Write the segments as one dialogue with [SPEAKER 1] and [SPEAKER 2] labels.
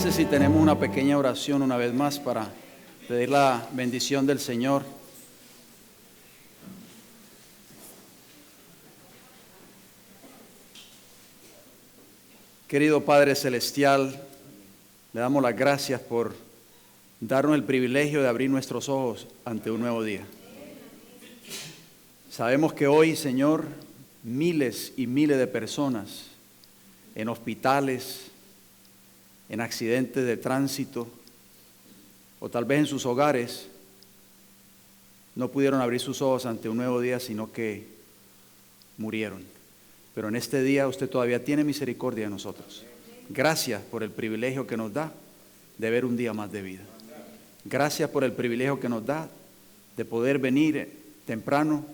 [SPEAKER 1] parece si tenemos una pequeña oración una vez más para pedir la bendición del Señor? Querido Padre Celestial, le damos las gracias por darnos el privilegio de abrir nuestros ojos ante un nuevo día. Sabemos que hoy, Señor, miles y miles de personas en hospitales, en accidentes de tránsito o tal vez en sus hogares no pudieron abrir sus ojos ante un nuevo día, sino que murieron. Pero en este día usted todavía tiene misericordia de nosotros. Gracias por el privilegio que nos da de ver un día más de vida. Gracias por el privilegio que nos da de poder venir temprano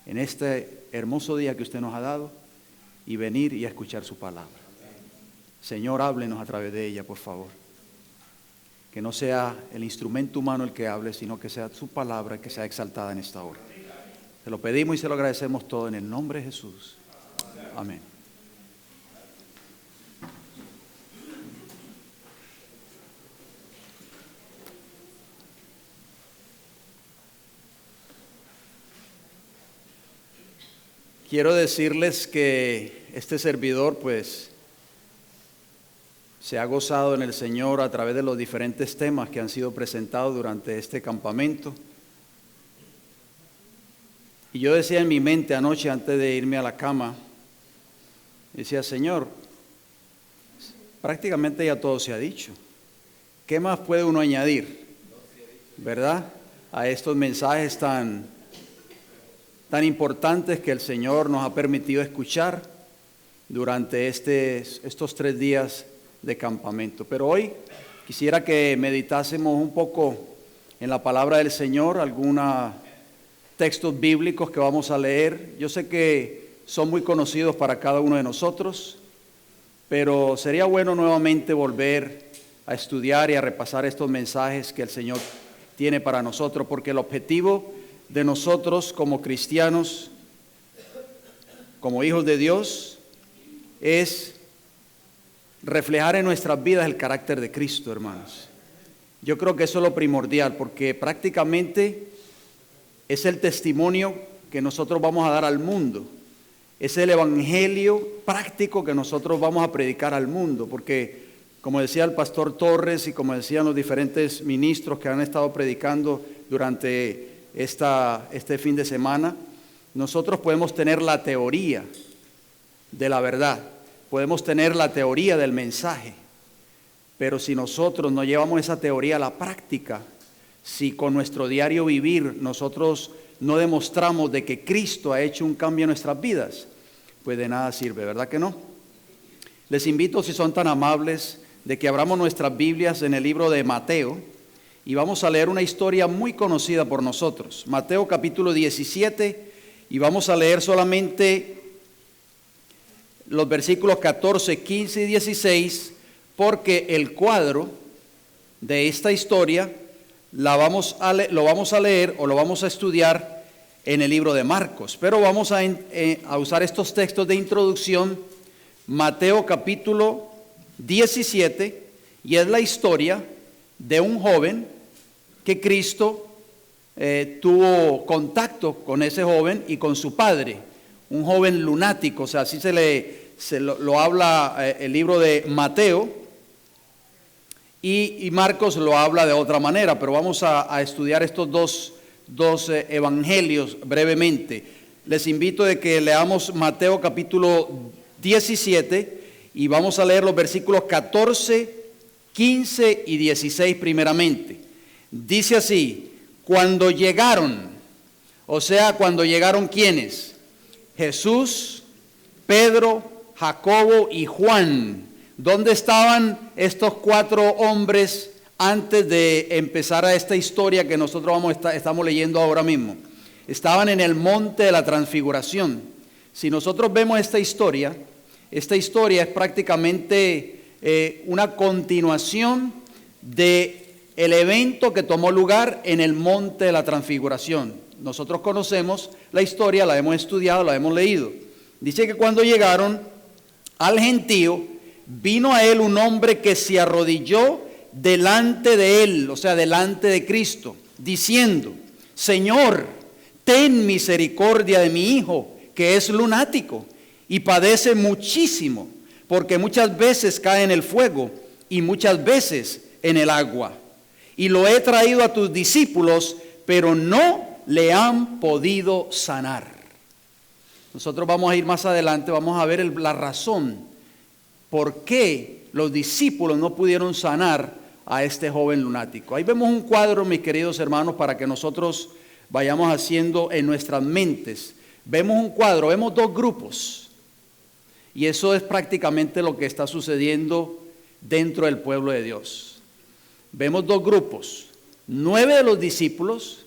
[SPEAKER 1] en este hermoso día que usted nos ha dado y venir y a escuchar su palabra. Señor, háblenos a través de ella, por favor. Que no sea el instrumento humano el que hable, sino que sea su palabra que sea exaltada en esta hora. Se lo pedimos y se lo agradecemos todo en el nombre de Jesús. Amén. Quiero decirles que este servidor, pues, se ha gozado en el Señor a través de los diferentes temas que han sido presentados durante este campamento. Y yo decía en mi mente anoche, antes de irme a la cama, decía, Señor, prácticamente ya todo se ha dicho. ¿Qué más puede uno añadir, verdad, a estos mensajes tan importantes que el Señor nos ha permitido escuchar durante estos 3 días de campamento? Pero hoy quisiera que meditásemos un poco en la palabra del Señor, algunos textos bíblicos que vamos a leer. Yo sé que son muy conocidos para cada uno de nosotros, pero sería bueno nuevamente volver a estudiar y a repasar estos mensajes que el Señor tiene para nosotros, porque el objetivo de nosotros como cristianos, como hijos de Dios, es reflejar en nuestras vidas el carácter de Cristo, hermanos. Yo creo que eso es lo primordial, porque prácticamente es el testimonio que nosotros vamos a dar al mundo. Es el evangelio práctico que nosotros vamos a predicar al mundo, porque como decía el pastor Torres y como decían los diferentes ministros que han estado predicando durante este fin de semana, nosotros podemos tener la teoría de la verdad, podemos tener la teoría del mensaje, pero si nosotros no llevamos esa teoría a la práctica, si con nuestro diario vivir nosotros no demostramos de que Cristo ha hecho un cambio en nuestras vidas, pues de nada sirve, ¿verdad que no? Les invito, si son tan amables, de que abramos nuestras Biblias en el libro de Mateo y vamos a leer una historia muy conocida por nosotros. Mateo capítulo 17, y vamos a leer solamente los versículos 14, 15 y 16, porque el cuadro de esta historia lo vamos a leer o lo vamos a estudiar en el libro de Marcos. Pero vamos a usar estos textos de introducción. Mateo capítulo 17, y es la historia de un joven que Cristo tuvo contacto con ese joven y con su padre, un joven lunático, o sea, así se lo habla el libro de Mateo, y Marcos lo habla de otra manera, pero vamos a estudiar estos dos evangelios brevemente. Les invito de que leamos Mateo capítulo 17 y vamos a leer los versículos 14, 15 y 16 primeramente. Dice así: cuando llegaron, o sea, cuando llegaron ¿quiénes? Jesús, Pedro, Jacobo y Juan. ¿Dónde estaban estos 4 hombres antes de empezar a esta historia que nosotros estamos leyendo ahora mismo? Estaban en el monte de la transfiguración. Si nosotros vemos esta historia es prácticamente una continuación de el evento que tomó lugar en el monte de la transfiguración. Nosotros conocemos la historia, la hemos estudiado, la hemos leído. Dice que cuando llegaron al gentío, vino a él un hombre que se arrodilló delante de él, o sea, delante de Cristo, diciendo: Señor, ten misericordia de mi hijo, que es lunático y padece muchísimo, porque muchas veces cae en el fuego y muchas veces en el agua. Y lo he traído a tus discípulos, pero no le han podido sanar. Nosotros vamos a ir más adelante, vamos a ver la razón por qué los discípulos no pudieron sanar a este joven lunático. Ahí vemos un cuadro, mis queridos hermanos, para que nosotros vayamos haciendo en nuestras mentes. Vemos un cuadro, vemos dos grupos, y eso es prácticamente lo que está sucediendo dentro del pueblo de Dios. Vemos dos grupos: 9 de los discípulos,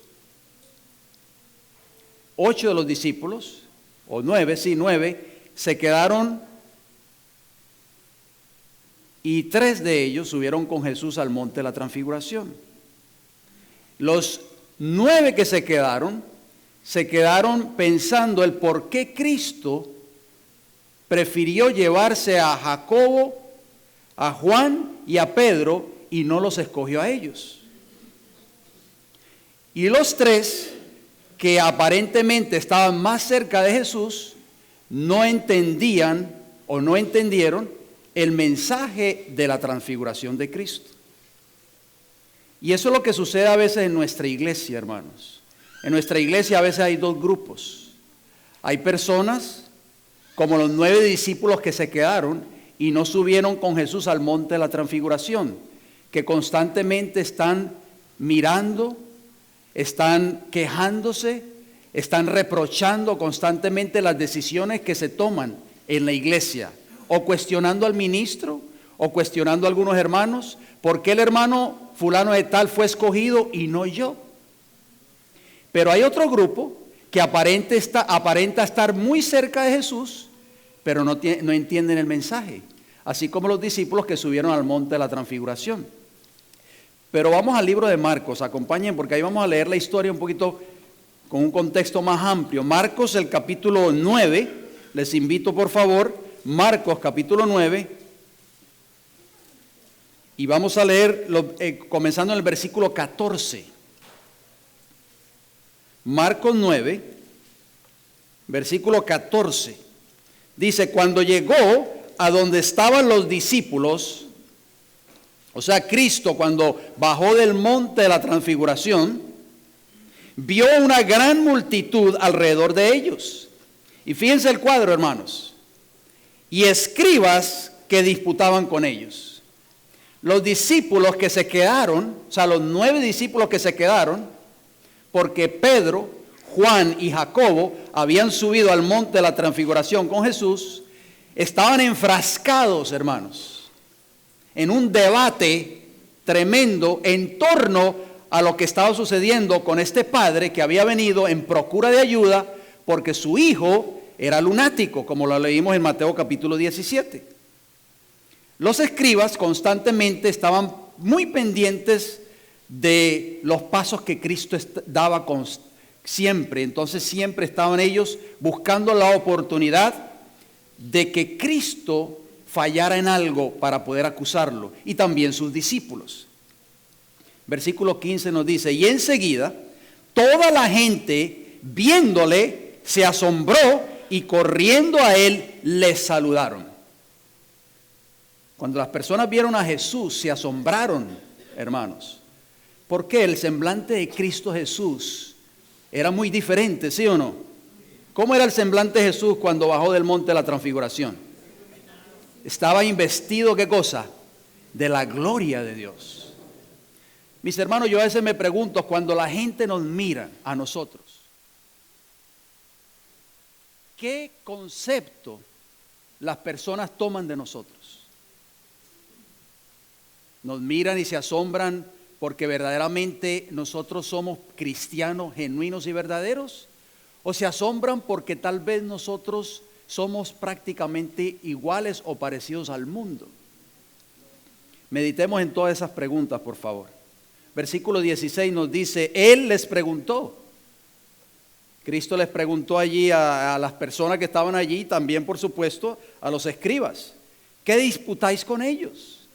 [SPEAKER 1] 8 de los discípulos, o 9, se quedaron, y 3 de ellos subieron con Jesús al monte de la transfiguración. Los 9 que se quedaron pensando el por qué Cristo prefirió llevarse a Jacobo, a Juan y a Pedro, y no los escogió a ellos. Y los 3 que aparentemente estaban más cerca de Jesús no entendían o no entendieron el mensaje de la transfiguración de Cristo. Y eso es lo que sucede a veces en nuestra iglesia, hermanos. En nuestra iglesia a veces hay dos grupos. Hay personas como los 9 discípulos que se quedaron y no subieron con Jesús al monte de la transfiguración, que constantemente están mirando, están quejándose, están reprochando constantemente las decisiones que se toman en la iglesia, o cuestionando al ministro, o cuestionando a algunos hermanos: ¿por qué el hermano fulano de tal fue escogido y no yo? Pero hay otro grupo que aparenta estar muy cerca de Jesús, pero no entienden el mensaje, así como los discípulos que subieron al monte de la transfiguración. Pero vamos al libro de Marcos, acompañen, porque ahí vamos a leer la historia un poquito con un contexto más amplio. Marcos, el capítulo 9, les invito por favor, Marcos capítulo 9, y vamos a leer comenzando en el versículo 14. Marcos 9, versículo 14, dice: cuando llegó a donde estaban los discípulos, o sea, Cristo cuando bajó del monte de la transfiguración, vio una gran multitud alrededor de ellos. Y fíjense el cuadro, hermanos. Y escribas que disputaban con ellos. Los discípulos que se quedaron, o sea, los 9 discípulos que se quedaron, porque Pedro, Juan y Jacobo habían subido al monte de la transfiguración con Jesús, estaban enfrascados, hermanos, en un debate tremendo en torno a lo que estaba sucediendo con este padre que había venido en procura de ayuda porque su hijo era lunático, como lo leímos en Mateo capítulo 17. Los escribas constantemente estaban muy pendientes de los pasos que Cristo daba siempre. Entonces siempre estaban ellos buscando la oportunidad de que Cristo fallara en algo para poder acusarlo, y también sus discípulos. Versículo 15 nos dice: y enseguida toda la gente viéndole se asombró y corriendo a él le saludaron. Cuando las personas vieron a Jesús se asombraron, hermanos, porque el semblante de Cristo Jesús era muy diferente, ¿sí o no? ¿Cómo era el semblante de Jesús cuando bajó del monte de la transfiguración? Estaba investido, ¿qué cosa? De la gloria de Dios. Mis hermanos, yo a veces me pregunto, cuando la gente nos mira a nosotros, ¿qué concepto las personas toman de nosotros? Nos miran y se asombran porque verdaderamente nosotros somos cristianos genuinos y verdaderos, o se asombran porque tal vez nosotros somos prácticamente iguales o parecidos al mundo. Meditemos en todas esas preguntas, por favor. Versículo 16 nos dice: Él les preguntó. Cristo les preguntó allí a las personas que estaban allí, también por supuesto a los escribas: ¿Qué disputáis con ellos?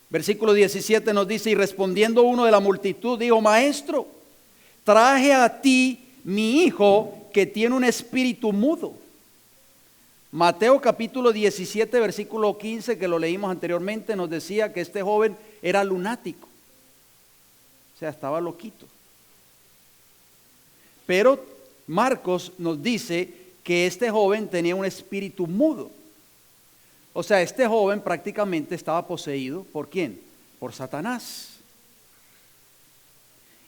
[SPEAKER 1] Versículo 17 nos dice: y respondiendo uno de la multitud, dijo: Maestro, traje a ti mi hijo que tiene un espíritu mudo. Mateo capítulo 17, versículo 15, que lo leímos anteriormente, nos decía que este joven era lunático. O sea, estaba loquito. Pero Marcos nos dice que este joven tenía un espíritu mudo. O sea, este joven prácticamente estaba poseído, ¿por quién? Por Satanás.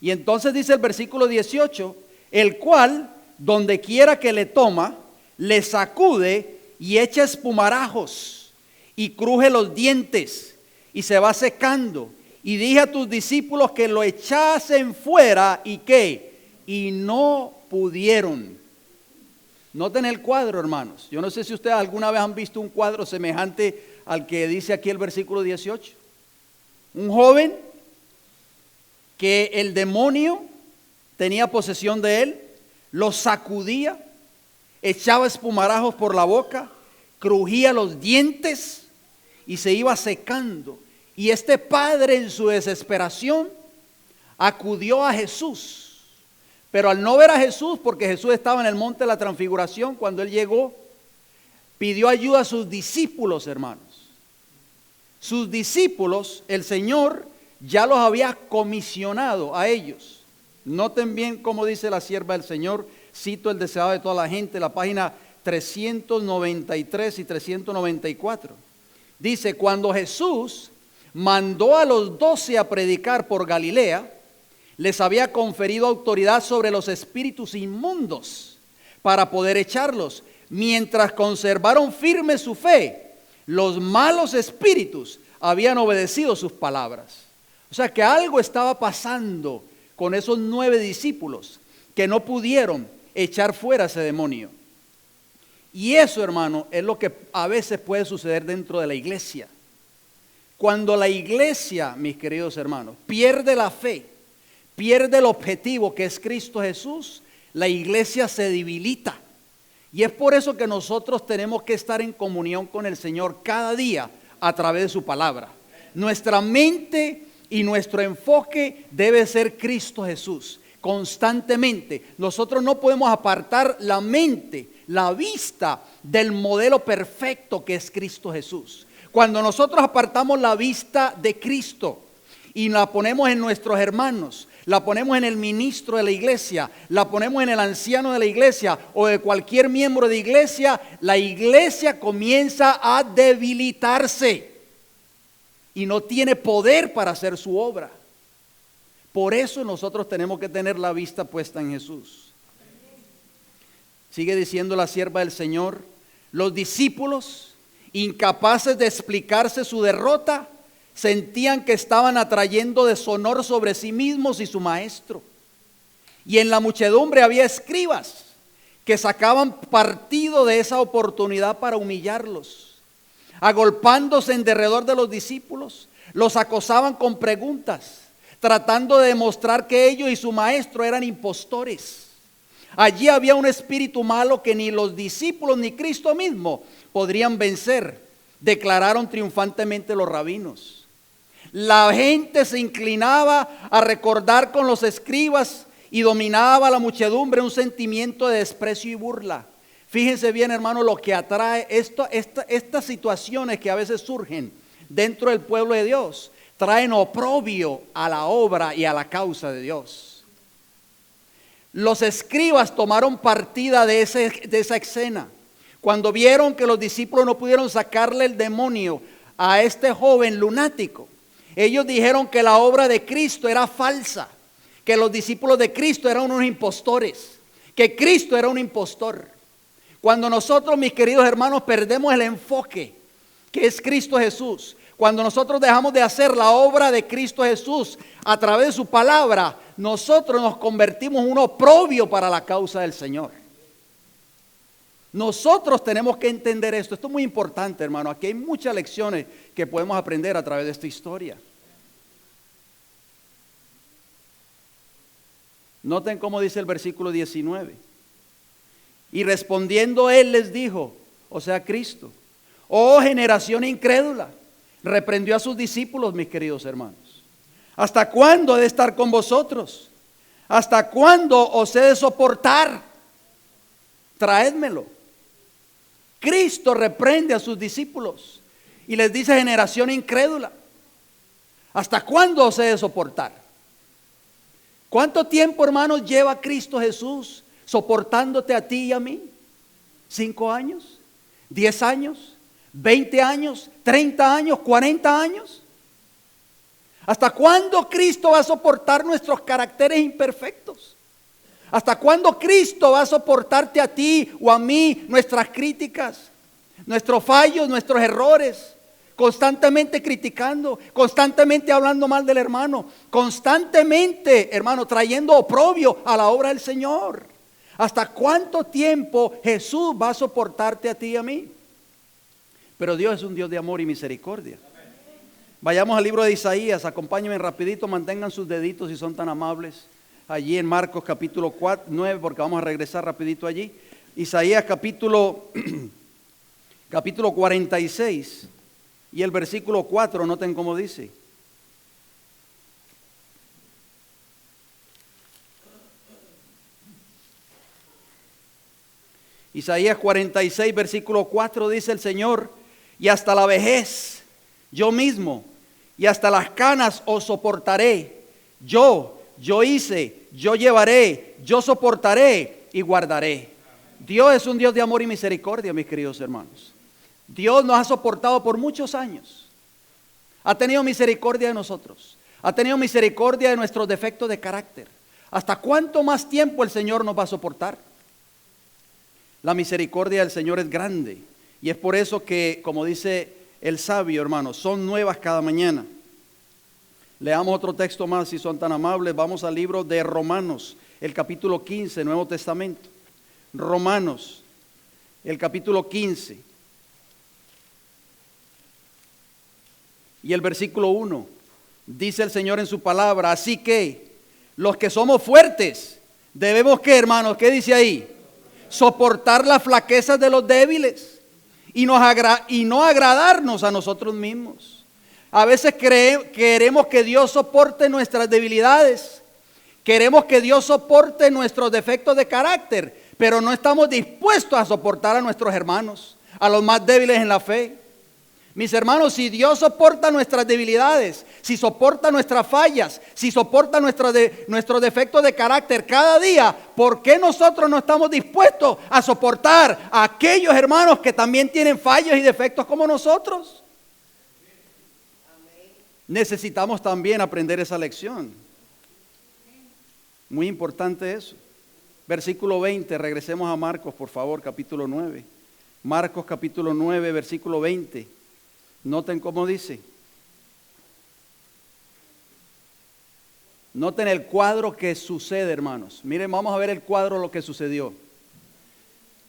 [SPEAKER 1] Y entonces dice el versículo 18, el cual, donde quiera que le toma, le sacude y echa espumarajos, y cruje los dientes, y se va secando. Y dije a tus discípulos que lo echasen fuera, ¿y qué? Y no pudieron. Noten el cuadro, hermanos. Yo no sé si ustedes alguna vez han visto un cuadro semejante al que dice aquí el versículo 18. Un joven que el demonio tenía posesión de él, lo sacudía, echaba espumarajos por la boca, crujía los dientes y se iba secando. Y este padre, en su desesperación, acudió a Jesús. Pero al no ver a Jesús, porque Jesús estaba en el monte de la transfiguración, cuando él llegó, pidió ayuda a sus discípulos, hermanos. Sus discípulos, el Señor ya los había comisionado a ellos. Noten bien cómo dice la sierva del Señor, cito el deseado de toda la gente, la página 393 y 394. Dice: cuando Jesús mandó a los 12 a predicar por Galilea, les había conferido autoridad sobre los espíritus inmundos para poder echarlos. Mientras conservaron firme su fe, los malos espíritus habían obedecido sus palabras. O sea que algo estaba pasando con esos 9 discípulos que no pudieron echar fuera ese demonio. Y eso, hermano, es lo que a veces puede suceder dentro de la iglesia. Cuando la iglesia, mis queridos hermanos, pierde la fe, pierde el objetivo que es Cristo Jesús, la iglesia se debilita. Y es por eso que nosotros tenemos que estar en comunión con el Señor cada día a través de su palabra. Nuestra mente y nuestro enfoque debe ser Cristo Jesús. Constantemente nosotros no podemos apartar la mente, la vista del modelo perfecto que es Cristo Jesús. Cuando nosotros apartamos la vista de Cristo y la ponemos en nuestros hermanos, la ponemos en el ministro de la iglesia, la ponemos en el anciano de la iglesia o de cualquier miembro de iglesia, la iglesia comienza a debilitarse y no tiene poder para hacer su obra. Por eso nosotros tenemos que tener la vista puesta en Jesús. Sigue diciendo la sierva del Señor: los discípulos, incapaces de explicarse su derrota, sentían que estaban atrayendo deshonor sobre sí mismos y su maestro. Y en la muchedumbre había escribas que sacaban partido de esa oportunidad para humillarlos. Agolpándose en derredor de los discípulos, los acosaban con preguntas, tratando de demostrar que ellos y su maestro eran impostores. Allí había un espíritu malo que ni los discípulos ni Cristo mismo podrían vencer, declararon triunfantemente los rabinos. La gente se inclinaba a recordar con los escribas y dominaba a la muchedumbre un sentimiento de desprecio y burla. Fíjense bien, hermano, lo que atrae estas situaciones que a veces surgen dentro del pueblo de Dios, traen oprobio a la obra y a la causa de Dios. Los escribas tomaron partida de esa escena. Cuando vieron que los discípulos no pudieron sacarle el demonio a este joven lunático, ellos dijeron que la obra de Cristo era falsa, que los discípulos de Cristo eran unos impostores, que Cristo era un impostor. Cuando nosotros, mis queridos hermanos, perdemos el enfoque que es Cristo Jesús, cuando nosotros dejamos de hacer la obra de Cristo Jesús a través de su palabra, nosotros nos convertimos en un oprobio para la causa del Señor. Nosotros tenemos que entender esto. Esto es muy importante, hermano. Aquí hay muchas lecciones que podemos aprender a través de esta historia. Noten cómo dice el versículo 19. Y respondiendo él les dijo, o sea Cristo, Oh generación incrédula, reprendió a sus discípulos, mis queridos hermanos. ¿Hasta cuándo he de estar con vosotros? ¿Hasta cuándo os he de soportar? Traédmelo. Cristo reprende a sus discípulos y les dice: generación incrédula, ¿hasta cuándo os he de soportar? ¿Cuánto tiempo, hermanos, lleva Cristo Jesús soportándote a ti y a mí? ¿5 años? ¿10 años? ¿20 años? ¿30 años? ¿40 años? ¿Hasta cuándo Cristo va a soportar nuestros caracteres imperfectos? ¿Hasta cuándo Cristo va a soportarte a ti o a mí nuestras críticas, nuestros fallos, nuestros errores? Constantemente criticando, constantemente hablando mal del hermano, constantemente, hermano, trayendo oprobio a la obra del Señor. ¿Hasta cuánto tiempo Jesús va a soportarte a ti y a mí? Pero Dios es un Dios de amor y misericordia. Vayamos al libro de Isaías, acompáñenme rapidito, mantengan sus deditos si son tan amables. Allí en Marcos capítulo 9, porque vamos a regresar rapidito allí. Isaías capítulo 46 y el versículo 4, noten cómo dice. Isaías 46, versículo 4 dice el Señor: y hasta la vejez, yo mismo, y hasta las canas os soportaré. Yo hice, yo llevaré, yo soportaré y guardaré. Dios es un Dios de amor y misericordia, mis queridos hermanos. Dios nos ha soportado por muchos años. Ha tenido misericordia de nosotros. Ha tenido misericordia de nuestros defectos de carácter. ¿Hasta cuánto más tiempo el Señor nos va a soportar? La misericordia del Señor es grande. Y es por eso que, como dice el sabio, hermanos, son nuevas cada mañana. Leamos otro texto más si son tan amables. Vamos al libro de Romanos, el capítulo 15, Nuevo Testamento. Romanos, el capítulo 15. Y el versículo 1. Dice el Señor en su palabra: así que los que somos fuertes debemos, ¿qué, hermanos? ¿Qué dice ahí? Soportar las flaquezas de los débiles y no agradarnos a nosotros mismos. A veces queremos que Dios soporte nuestras debilidades, queremos que Dios soporte nuestros defectos de carácter, pero no estamos dispuestos a soportar a nuestros hermanos, a los más débiles en la fe. Mis hermanos, si Dios soporta nuestras debilidades, si soporta nuestras fallas, si soporta nuestros defectos de carácter cada día, ¿por qué nosotros no estamos dispuestos a soportar a aquellos hermanos que también tienen fallos y defectos como nosotros? Necesitamos también aprender esa lección. Muy importante eso. Versículo 20, regresemos a Marcos, por favor, capítulo 9. Marcos capítulo 9, versículo 20. Noten cómo dice. Noten el cuadro que sucede, hermanos. Miren, vamos a ver el cuadro, lo que sucedió.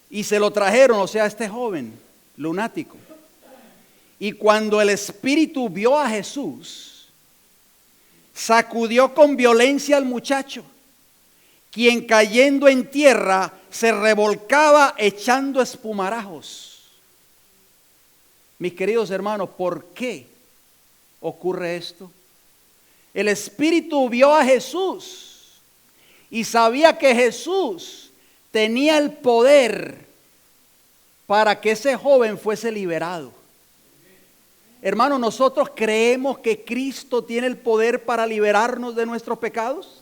[SPEAKER 1] Y se lo trajeron, o sea, este joven lunático. Y cuando el espíritu vio a Jesús, sacudió con violencia al muchacho, quien cayendo en tierra se revolcaba echando espumarajos. Mis queridos hermanos, ¿por qué ocurre esto? El espíritu vio a Jesús y sabía que Jesús tenía el poder para que ese joven fuese liberado. Hermanos, ¿nosotros creemos que Cristo tiene el poder para liberarnos de nuestros pecados?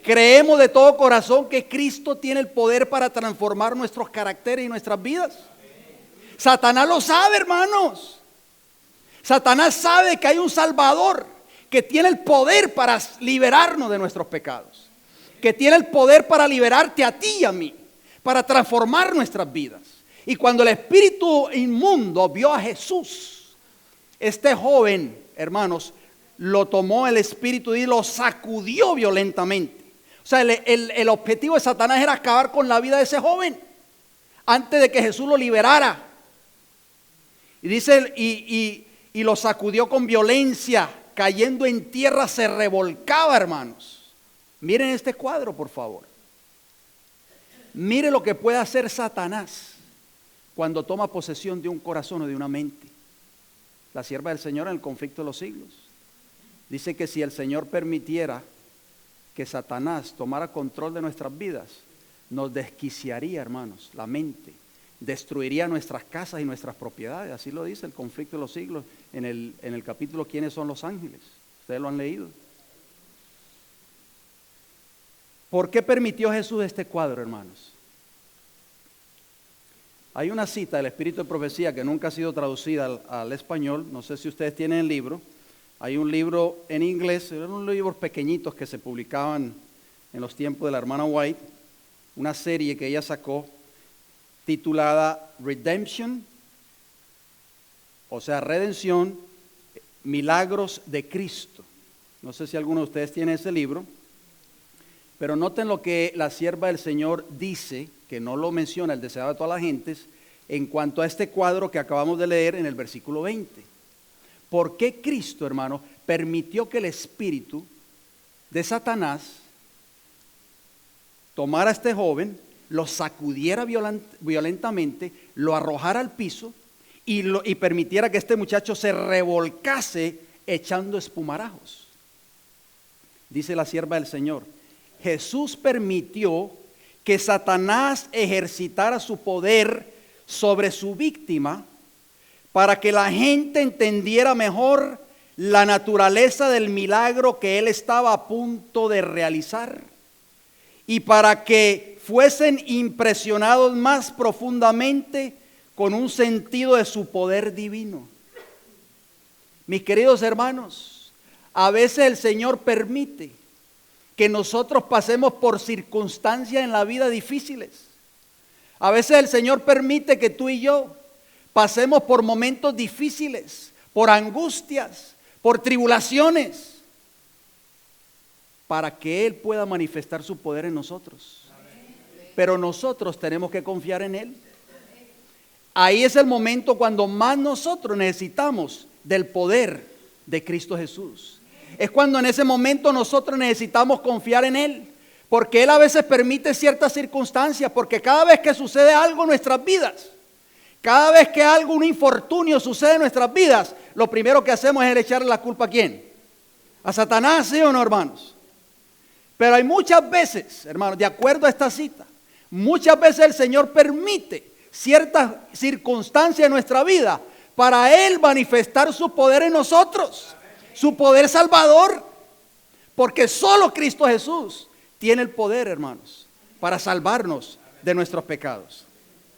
[SPEAKER 1] ¿Creemos de todo corazón que Cristo tiene el poder para transformar nuestros caracteres y nuestras vidas? Satanás lo sabe, hermanos. Satanás sabe que hay un Salvador que tiene el poder para liberarnos de nuestros pecados, que tiene el poder para liberarte a ti y a mí, para transformar nuestras vidas. Y cuando el espíritu inmundo vio a Jesús, este joven, hermanos, lo tomó el espíritu y lo sacudió violentamente. O sea, el objetivo de Satanás era acabar con la vida de ese joven antes de que Jesús lo liberara. Y dice, y lo sacudió con violencia, cayendo en tierra se revolcaba, hermanos. Miren este cuadro, por favor. Mire lo que puede hacer Satanás cuando toma posesión de un corazón o de una mente. La sierva del Señor en el conflicto de los siglos dice que si el Señor permitiera que Satanás tomara control de nuestras vidas, nos desquiciaría, hermanos, la mente, destruiría nuestras casas y nuestras propiedades. Así lo dice el conflicto de los siglos en el capítulo ¿Quiénes son los ángeles? Ustedes lo han leído. ¿Por qué permitió Jesús este cuadro, hermanos? Hay una cita del Espíritu de Profecía que nunca ha sido traducida al español. No sé si ustedes tienen el libro. Hay un libro en inglés, eran unos libros pequeñitos que se publicaban en los tiempos de la hermana White, una serie que ella sacó titulada Redemption, o sea, redención, milagros de Cristo. No sé si alguno de ustedes tiene ese libro, pero noten lo que la sierva del Señor dice, que no lo menciona el deseado de todas las gentes, en cuanto a este cuadro que acabamos de leer en el versículo 20. ¿Por qué Cristo, hermano, permitió que el espíritu de Satanás tomara a este joven, lo sacudiera violentamente, lo arrojara al piso y permitiera que este muchacho se revolcase echando espumarajos? Dice la sierva del Señor, Jesús permitió que Satanás ejercitara su poder sobre su víctima para que la gente entendiera mejor la naturaleza del milagro que él estaba a punto de realizar y para que fuesen impresionados más profundamente con un sentido de su poder divino. Mis queridos hermanos, a veces el Señor permite que nosotros pasemos por circunstancias en la vida difíciles. A veces el Señor permite que tú y yo pasemos por momentos difíciles, por angustias, por tribulaciones, para que Él pueda manifestar su poder en nosotros. Pero nosotros tenemos que confiar en Él. Ahí es el momento cuando más nosotros necesitamos del poder de Cristo Jesús. Es cuando en ese momento nosotros necesitamos confiar en Él, porque Él a veces permite ciertas circunstancias, porque cada vez que sucede algo en nuestras vidas, cada vez que un infortunio sucede en nuestras vidas, lo primero que hacemos es echarle la culpa ¿a quién? A Satanás, ¿sí o no, hermanos? Pero hay muchas veces, hermanos, de acuerdo a esta cita, muchas veces el Señor permite ciertas circunstancias en nuestra vida para Él manifestar su poder en nosotros. Su poder salvador, porque solo Cristo Jesús tiene el poder, hermanos, para salvarnos de nuestros pecados.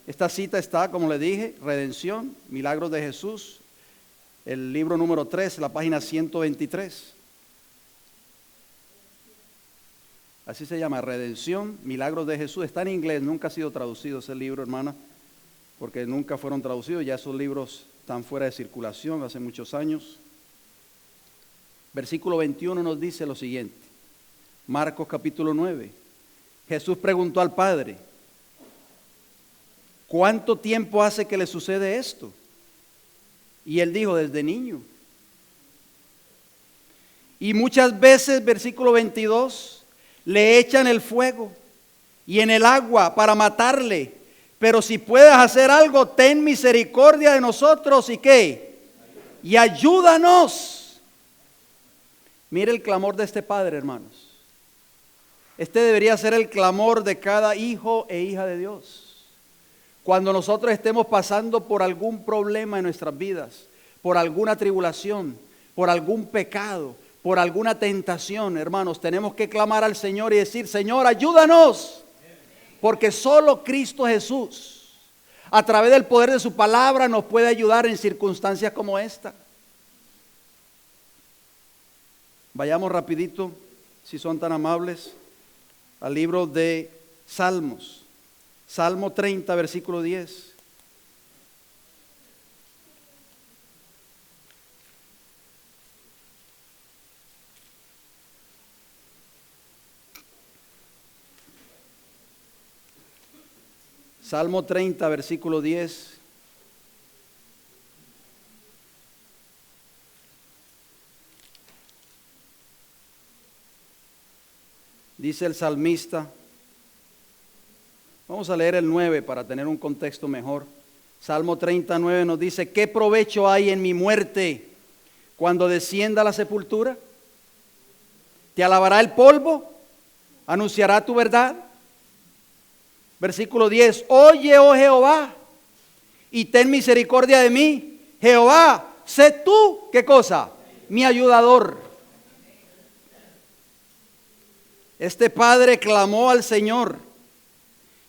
[SPEAKER 1] Esta cita está, como le dije, Redención, Milagros de Jesús, el libro número 3, la página 123. Así se llama, Redención, Milagros de Jesús. Está en inglés, nunca ha sido traducido ese libro, hermana, porque nunca fueron traducidos. Ya esos libros están fuera de circulación hace muchos años. Versículo 21 nos dice lo siguiente, Marcos capítulo 9. Jesús preguntó al Padre, ¿cuánto tiempo hace que le sucede esto? Y él dijo, desde niño. Y muchas veces, versículo 22, le echan el fuego y en el agua para matarle. Pero si puedes hacer algo, ten misericordia de nosotros y ¿qué? Y ayúdanos. Mire el clamor de este padre, hermanos. Este debería ser el clamor de cada hijo e hija de Dios. Cuando nosotros estemos pasando por algún problema en nuestras vidas, por alguna tribulación, por algún pecado, por alguna tentación, hermanos, tenemos que clamar al Señor y decir, Señor, ayúdanos. Porque solo Cristo Jesús, a través del poder de su palabra, nos puede ayudar en circunstancias como esta. Vayamos rapidito, si son tan amables, al libro de Salmos. Salmo 30, versículo 10. Salmo 30, versículo 10. Dice el salmista, vamos a leer el 9 para tener un contexto mejor. Salmo 39 nos dice: ¿qué provecho hay en mi muerte cuando descienda a la sepultura? ¿Te alabará el polvo? ¿Anunciará tu verdad? Versículo 10: oye, oh Jehová, y ten misericordia de mí. Jehová, sé tú, ¿qué cosa? Mi ayudador. Este padre clamó al Señor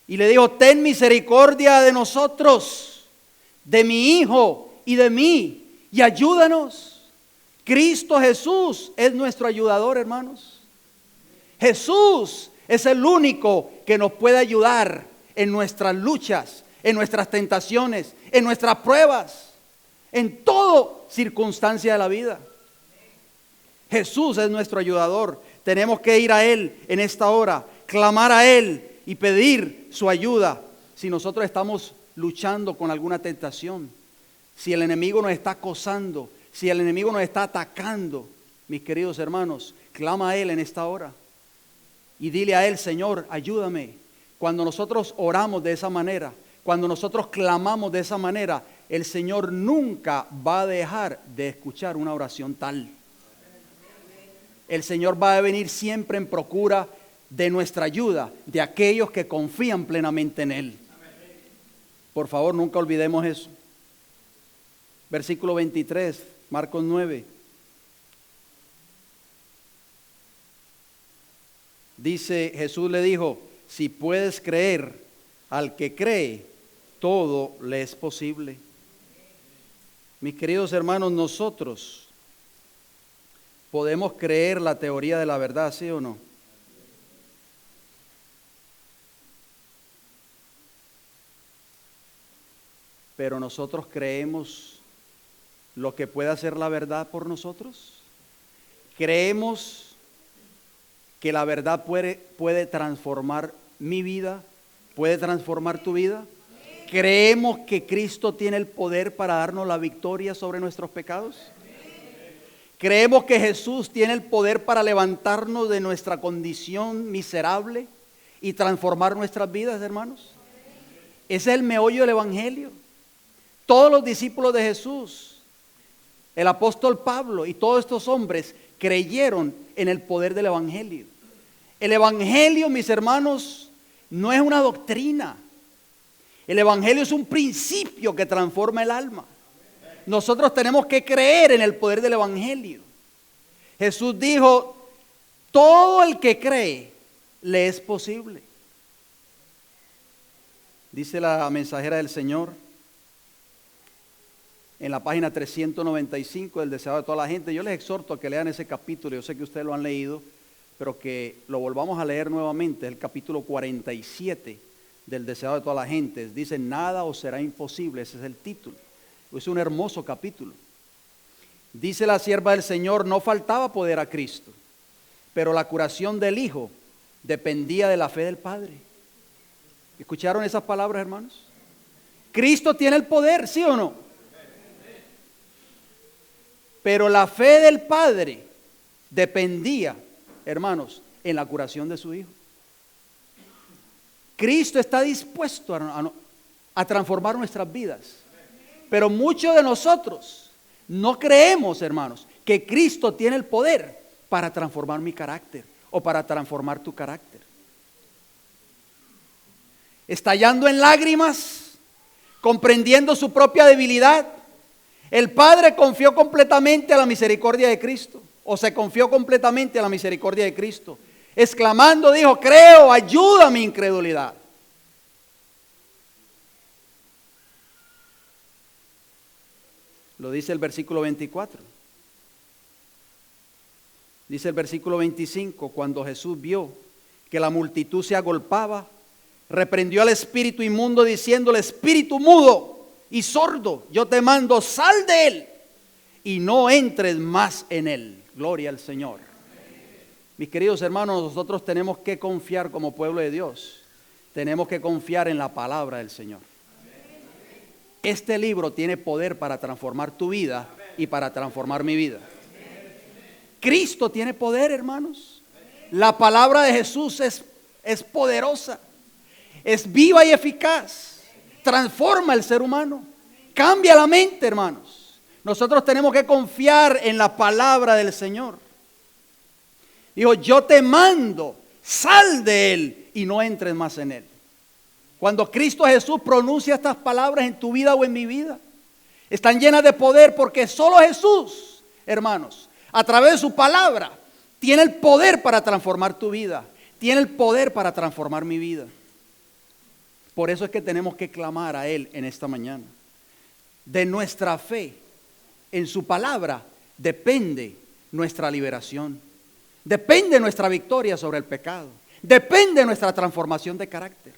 [SPEAKER 1] y le dijo: ten misericordia de nosotros, de mi hijo y de mí, y ayúdanos. Cristo Jesús es nuestro ayudador, hermanos. Jesús es el único que nos puede ayudar en nuestras luchas, en nuestras tentaciones, en nuestras pruebas, en toda circunstancia de la vida. Jesús es nuestro ayudador. Tenemos que ir a Él en esta hora, clamar a Él y pedir su ayuda. Si nosotros estamos luchando con alguna tentación, si el enemigo nos está acosando, si el enemigo nos está atacando, mis queridos hermanos, clama a Él en esta hora y dile a Él: Señor, ayúdame. Cuando nosotros oramos de esa manera, cuando nosotros clamamos de esa manera, el Señor nunca va a dejar de escuchar una oración tal. El Señor va a venir siempre en procura de nuestra ayuda, de aquellos que confían plenamente en Él. Por favor, nunca olvidemos eso. Versículo 23, Marcos 9. Dice, Jesús le dijo: si puedes creer, al que cree, todo le es posible. Mis queridos hermanos, nosotros podemos creer la teoría de la verdad, ¿sí o no? Pero nosotros creemos lo que puede hacer la verdad por nosotros. Creemos que la verdad puede transformar mi vida, puede transformar tu vida. Creemos que Cristo tiene el poder para darnos la victoria sobre nuestros pecados. Creemos que Jesús tiene el poder para levantarnos de nuestra condición miserable y transformar nuestras vidas, hermanos. Ese es el meollo del Evangelio. Todos los discípulos de Jesús, el apóstol Pablo y todos estos hombres creyeron en el poder del Evangelio. El Evangelio, mis hermanos, no es una doctrina. El Evangelio es un principio que transforma el alma. Nosotros tenemos que creer en el poder del Evangelio. Jesús dijo: todo el que cree le es posible. Dice la mensajera del Señor en la página 395 del Deseado de toda la gente. Yo les exhorto a que lean ese capítulo. Yo sé que ustedes lo han leído, pero que lo volvamos a leer nuevamente. El capítulo 47 del Deseado de toda la gente. Dice: nada os será imposible. Ese es el título. Es un hermoso capítulo. Dice la sierva del Señor: no faltaba poder a Cristo, pero la curación del Hijo dependía de la fe del Padre. ¿Escucharon esas palabras, hermanos? Cristo tiene el poder, ¿sí o no? Pero la fe del Padre dependía, hermanos, en la curación de su Hijo. Cristo está dispuesto a transformar nuestras vidas. Pero muchos de nosotros no creemos, hermanos, que Cristo tiene el poder para transformar mi carácter o para transformar tu carácter. Estallando en lágrimas, comprendiendo su propia debilidad, el Padre confió completamente a la misericordia de Cristo, o se confió completamente a la misericordia de Cristo. Exclamando, dijo: creo, ayuda a mi incredulidad. Lo dice el versículo 24. Dice el versículo 25: cuando Jesús vio que la multitud se agolpaba, reprendió al espíritu inmundo diciéndole: espíritu mudo y sordo, yo te mando, sal de él y no entres más en él. Gloria al Señor. Mis queridos hermanos, nosotros tenemos que confiar como pueblo de Dios. Tenemos que confiar en la palabra del Señor. Este libro tiene poder para transformar tu vida y para transformar mi vida. Cristo tiene poder, hermanos. La palabra de Jesús es poderosa, es viva y eficaz. transforma el ser humano, cambia la mente, hermanos. Nosotros tenemos que confiar en la palabra del Señor. Dijo, yo te mando, sal de él y no entres más en él. Cuando Cristo Jesús pronuncia estas palabras en tu vida o en mi vida, están llenas de poder porque solo Jesús, hermanos, a través de su palabra, tiene el poder para transformar tu vida, tiene el poder para transformar mi vida. Por eso es que tenemos que clamar a Él en esta mañana. De nuestra fe en su palabra depende nuestra liberación, depende nuestra victoria sobre el pecado, depende nuestra transformación de carácter.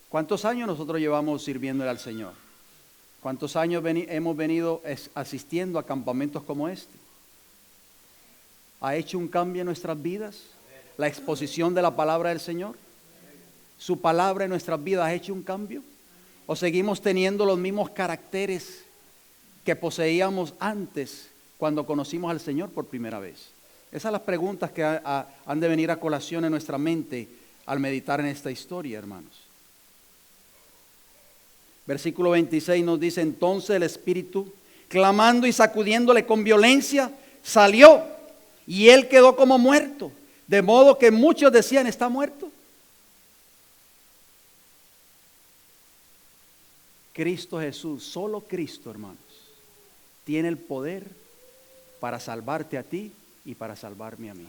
[SPEAKER 1] ¿Cuántos años nosotros llevamos sirviéndole al Señor? ¿Cuántos años hemos venido asistiendo a campamentos como este? ¿Ha hecho un cambio en nuestras vidas la exposición de la palabra del Señor? ¿Su palabra en nuestras vidas ha hecho un cambio? ¿O seguimos teniendo los mismos caracteres que poseíamos antes cuando conocimos al Señor por primera vez? Esas son las preguntas que han de venir a colación en nuestra mente al meditar en esta historia, hermanos. Versículo 26 nos dice, entonces el espíritu, clamando y sacudiéndole con violencia, salió y él quedó como muerto, de modo que muchos decían, ¿está muerto? Cristo Jesús, solo Cristo, hermanos, tiene el poder para salvarte a ti y para salvarme a mí.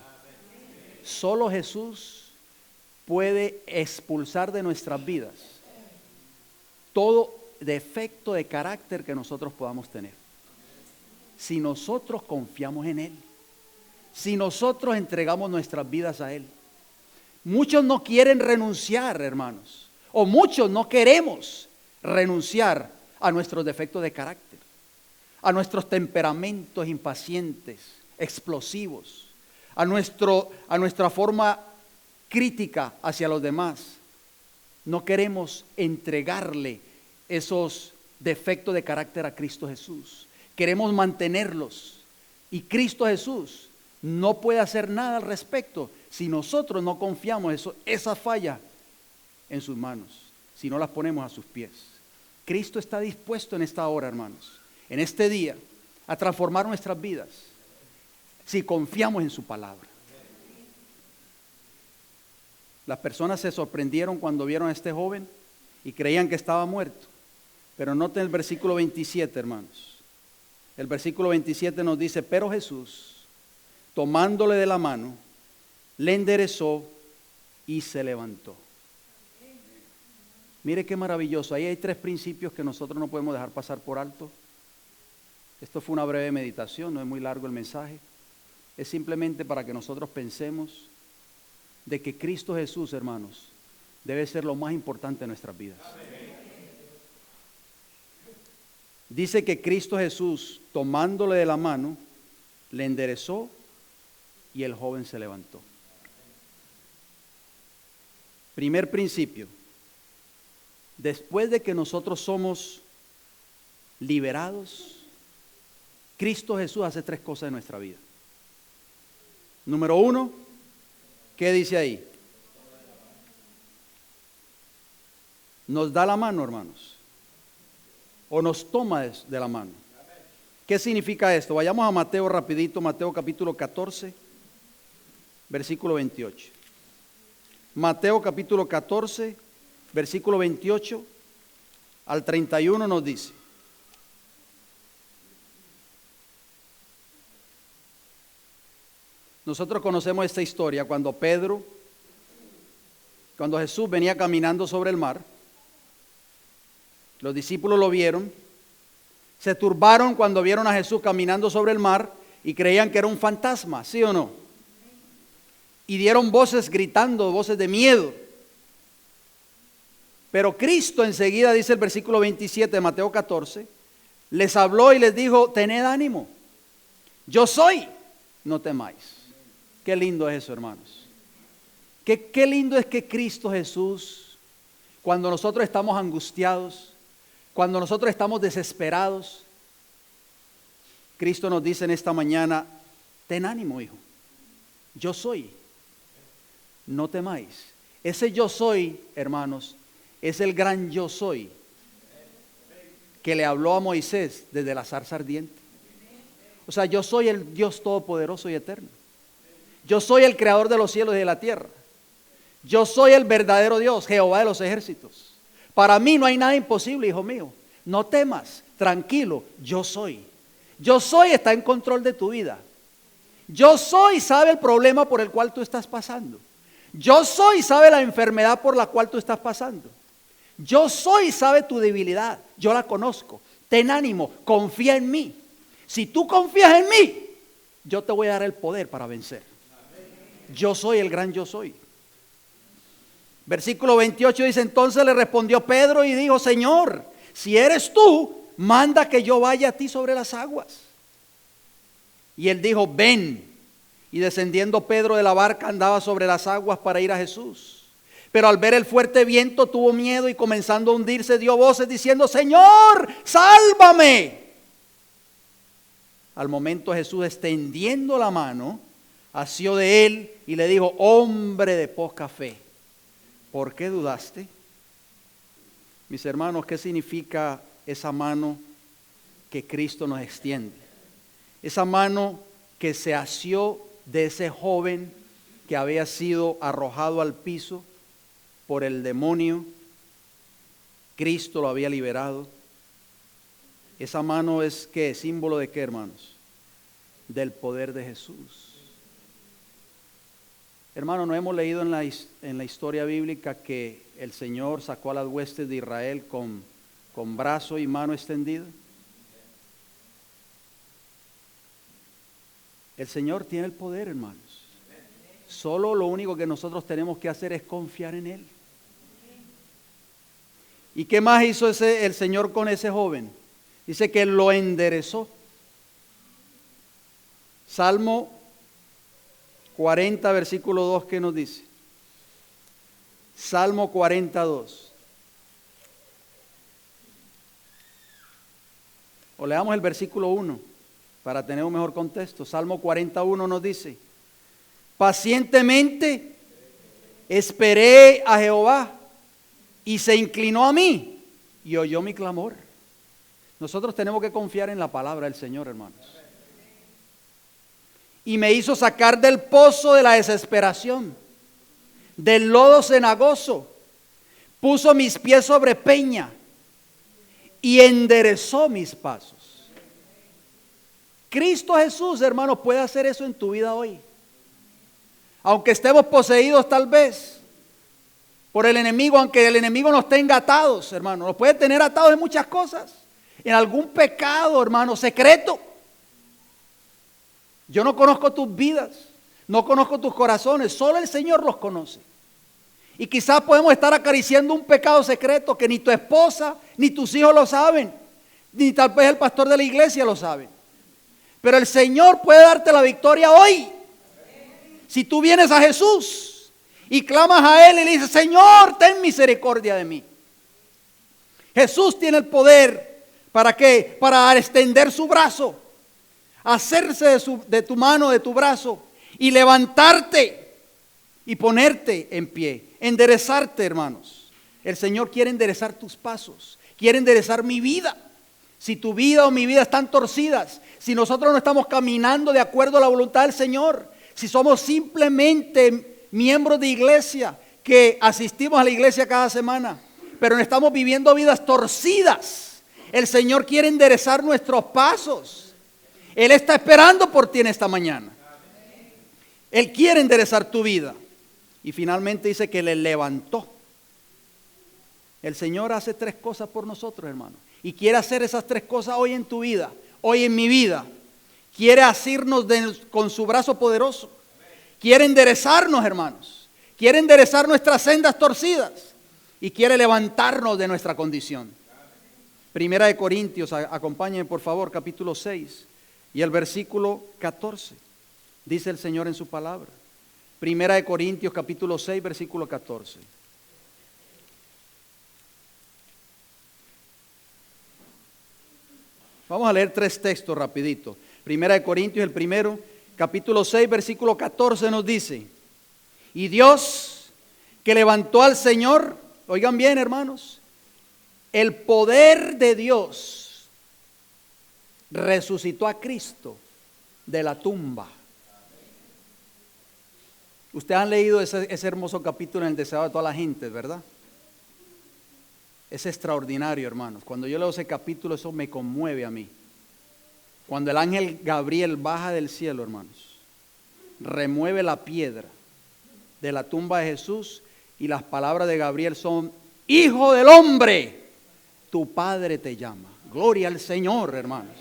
[SPEAKER 1] Solo Jesús puede expulsar de nuestras vidas todo defecto de carácter que nosotros podamos tener. Si nosotros confiamos en Él, si nosotros entregamos nuestras vidas a Él. Muchos no quieren renunciar, hermanos, o muchos no queremos renunciar a nuestros defectos de carácter, a nuestros temperamentos impacientes, explosivos, a nuestra forma crítica hacia los demás. No queremos entregarle esos defectos de carácter a Cristo Jesús. Queremos mantenerlos. Y Cristo Jesús no puede hacer nada al respecto si nosotros no confiamos esa falla en sus manos, si no las ponemos a sus pies. Cristo está dispuesto en esta hora, hermanos, en este día, a transformar nuestras vidas si confiamos en su palabra. Las personas se sorprendieron cuando vieron a este joven y creían que estaba muerto. Pero noten el versículo 27, hermanos. El versículo 27 nos dice, pero Jesús, tomándole de la mano, le enderezó y se levantó. Mire qué maravilloso. Ahí hay 3 principios que nosotros no podemos dejar pasar por alto. Esto fue una breve meditación, no es muy largo el mensaje. Es simplemente para que nosotros pensemos de que Cristo Jesús, hermanos, debe ser lo más importante en nuestras vidas. Dice que Cristo Jesús, tomándole de la mano, le enderezó y el joven se levantó. Primer principio. Después de que nosotros somos liberados, Cristo Jesús hace 3 cosas en nuestra vida. Número 1, ¿qué dice ahí? Nos da la mano, hermanos. O nos toma de la mano. ¿Qué significa esto? Vayamos a Mateo rapidito, Mateo capítulo 14, versículo 28. Mateo capítulo 14, versículo 28 al 31 nos dice. Nosotros conocemos esta historia cuando Jesús venía caminando sobre el mar. Los discípulos lo vieron, se turbaron cuando vieron a Jesús caminando sobre el mar y creían que era un fantasma, ¿sí o no? Y dieron voces gritando, voces de miedo. Pero Cristo enseguida, dice el versículo 27 de Mateo 14, les habló y les dijo, tened ánimo, yo soy, no temáis. Qué lindo es eso, hermanos. Qué lindo es que Cristo Jesús, cuando nosotros estamos angustiados, cuando nosotros estamos desesperados, Cristo nos dice en esta mañana, ten ánimo, hijo, yo soy, no temáis. Ese yo soy, hermanos, es el gran yo soy que le habló a Moisés desde la zarza ardiente. O sea, yo soy el Dios todopoderoso y eterno. Yo soy el creador de los cielos y de la tierra. Yo soy el verdadero Dios, Jehová de los ejércitos. Para mí no hay nada imposible, hijo mío. No temas, tranquilo, yo soy. Yo soy está en control de tu vida. Yo soy sabe el problema por el cual tú estás pasando. Yo soy sabe la enfermedad por la cual tú estás pasando. Yo soy sabe tu debilidad, yo la conozco. Ten ánimo, confía en mí. Si tú confías en mí, yo te voy a dar el poder para vencer. Yo soy el gran yo soy. Versículo 28 dice, entonces le respondió Pedro y dijo, Señor, si eres tú, manda que yo vaya a ti sobre las aguas. Y él dijo, ven. Y descendiendo Pedro de la barca andaba sobre las aguas para ir a Jesús. Pero al ver el fuerte viento tuvo miedo y comenzando a hundirse dio voces diciendo, Señor, sálvame. Al momento Jesús extendiendo la mano, asió de él y le dijo, hombre de poca fe, ¿por qué dudaste? Mis hermanos, ¿qué significa esa mano que Cristo nos extiende? Esa mano que se asió de ese joven que había sido arrojado al piso por el demonio. Cristo lo había liberado. Esa mano es ¿qué? Símbolo de qué, hermanos? Del poder de Jesús. Hermanos, ¿no hemos leído en la historia bíblica que el Señor sacó a las huestes de Israel con brazo y mano extendida? El Señor tiene el poder, hermanos. Solo lo único que nosotros tenemos que hacer es confiar en Él. ¿Y qué más hizo el Señor con ese joven? Dice que lo enderezó. Salmo 40, versículo 2, ¿qué nos dice? Salmo 42. O leamos el versículo 1 para tener un mejor contexto. Salmo 41 nos dice, pacientemente esperé a Jehová y se inclinó a mí y oyó mi clamor. Nosotros tenemos que confiar en la palabra del Señor, hermanos. Y me hizo sacar del pozo de la desesperación, del lodo cenagoso, puso mis pies sobre peña y enderezó mis pasos. Cristo Jesús, hermanos, puede hacer eso en tu vida hoy. Aunque estemos poseídos tal vez por el enemigo, aunque el enemigo nos tenga atados, hermanos, nos puede tener atados en muchas cosas, en algún pecado, hermano, secreto. Yo no conozco tus vidas, no conozco tus corazones, solo el Señor los conoce. Y quizás podemos estar acariciando un pecado secreto que ni tu esposa ni tus hijos lo saben, ni tal vez el pastor de la iglesia lo sabe. Pero el Señor puede darte la victoria hoy. Si tú vienes a Jesús y clamas a Él y le dices, Señor, ten misericordia de mí. Jesús tiene el poder, ¿para qué? Para extender su brazo, hacerse de tu mano, de tu brazo y levantarte y ponerte en pie, enderezarte, hermanos. El Señor quiere enderezar tus pasos, quiere enderezar mi vida. Si tu vida o mi vida están torcidas, si nosotros no estamos caminando de acuerdo a la voluntad del Señor, si somos simplemente miembros de iglesia que asistimos a la iglesia cada semana, pero no estamos viviendo vidas torcidas, el Señor quiere enderezar nuestros pasos. Él está esperando por ti en esta mañana. Él quiere enderezar tu vida. Y finalmente dice que le levantó. El Señor hace 3 cosas por nosotros, hermano. Y quiere hacer esas 3 cosas hoy en tu vida, hoy en mi vida. Quiere asirnos con su brazo poderoso. Quiere enderezarnos, hermanos. Quiere enderezar nuestras sendas torcidas. Y quiere levantarnos de nuestra condición. Primera de Corintios, acompáñenme por favor, capítulo 6 y el versículo 14. Dice el Señor en su palabra. Primera de Corintios, capítulo 6, versículo 14. Vamos a leer 3 textos rapidito. Primera de Corintios, el primero, capítulo 6, versículo 14 nos dice, y Dios que levantó al Señor Oigan bien, hermanos, el poder de Dios resucitó a Cristo de la tumba. Ustedes han leído ese hermoso capítulo en el deseado de toda la gente, ¿verdad? Es extraordinario, hermanos. Cuando yo leo ese capítulo, eso me conmueve a mí. Cuando el ángel Gabriel baja del cielo, hermanos, remueve la piedra de la tumba de Jesús, y las palabras de Gabriel son: Hijo del hombre, tu Padre te llama. Gloria al Señor, hermanos.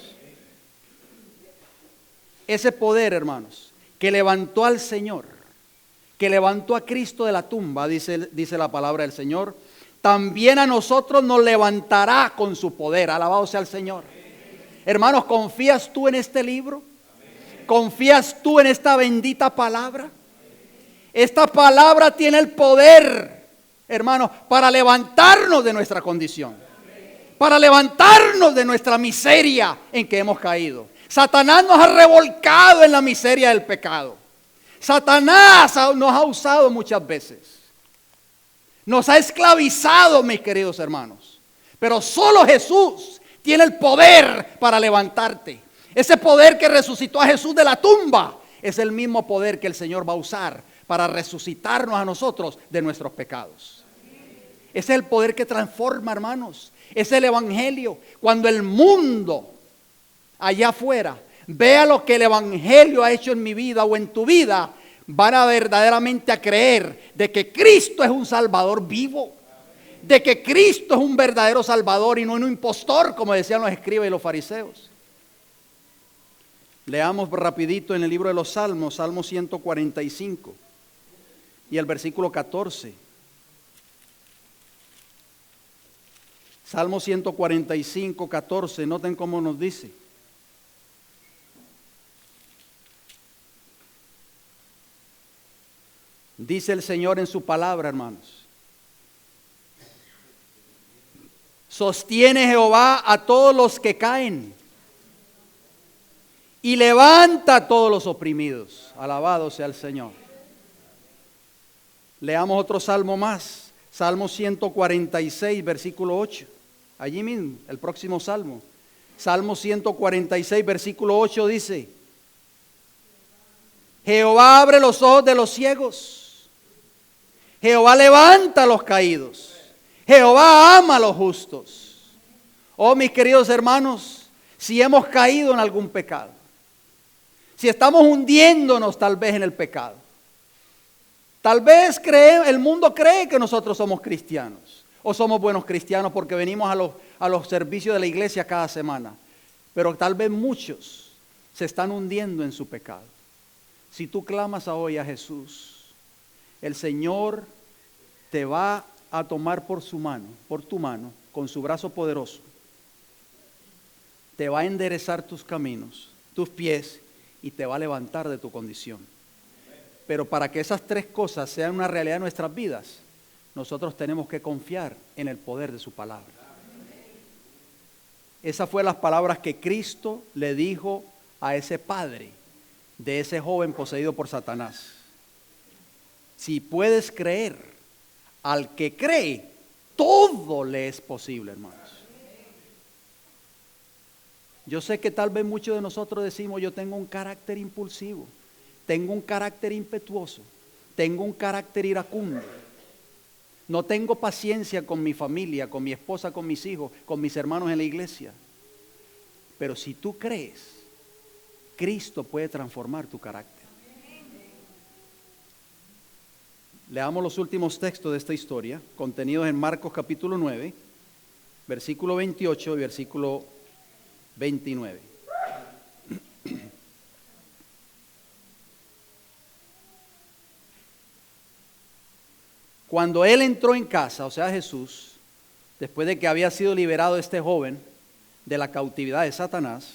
[SPEAKER 1] Ese poder, hermanos, que levantó al Señor, que levantó a Cristo de la tumba, dice la palabra del Señor, también a nosotros nos levantará con su poder. Alabado sea el Señor. Hermanos, ¿confías tú en este libro? ¿Confías tú en esta bendita palabra? Esta palabra tiene el poder, hermanos, para levantarnos de nuestra condición, para levantarnos de nuestra miseria en que hemos caído. Satanás nos ha revolcado en la miseria del pecado. Satanás nos ha usado muchas veces. Nos ha esclavizado, mis queridos hermanos. Pero solo Jesús tiene el poder para levantarte. Ese poder que resucitó a Jesús de la tumba es el mismo poder que el Señor va a usar para resucitarnos a nosotros de nuestros pecados. Ese es el poder que transforma, hermanos. Es el evangelio. Cuando el mundo allá afuera vea lo que el evangelio ha hecho en mi vida o en tu vida, van a verdaderamente a creer de que Cristo es un Salvador vivo, de que Cristo es un verdadero Salvador y no un impostor, como decían los escribas y los fariseos. Leamos rapidito en el libro de los Salmos, Salmo 145 y el versículo 14. Salmo 145, 14, noten cómo nos dice. Dice el Señor en su palabra, hermanos: sostiene Jehová a todos los que caen y levanta a todos los oprimidos. Alabado sea el Señor. Leamos otro salmo más, Salmo 146, versículo 8. Allí mismo, el próximo salmo. Salmo 146, versículo 8 dice: Jehová abre los ojos de los ciegos. Jehová levanta a los caídos. Jehová ama a los justos. Oh, mis queridos hermanos, si hemos caído en algún pecado, si estamos hundiéndonos tal vez en el pecado, tal vez el mundo cree que nosotros somos cristianos o somos buenos cristianos porque venimos a los servicios de la iglesia cada semana, pero tal vez muchos se están hundiendo en su pecado. Si tú clamas hoy a Jesús, el Señor te va a tomar por tu mano, con su brazo poderoso. Te va a enderezar tus caminos, tus pies, y te va a levantar de tu condición. Pero para que esas tres cosas sean una realidad en nuestras vidas, nosotros tenemos que confiar en el poder de su palabra. Esas fueron las palabras que Cristo le dijo a ese padre de ese joven poseído por Satanás. Si puedes creer, al que cree, todo le es posible, hermanos. Yo sé que tal vez muchos de nosotros decimos: yo tengo un carácter impulsivo, tengo un carácter impetuoso, tengo un carácter iracundo, no tengo paciencia con mi familia, con mi esposa, con mis hijos, con mis hermanos en la iglesia. Pero si tú crees, Cristo puede transformar tu carácter. Leamos los últimos textos de esta historia, contenidos en Marcos capítulo 9, versículo 28 y versículo 29. Cuando él entró en casa, o sea Jesús, después de que había sido liberado este joven de la cautividad de Satanás,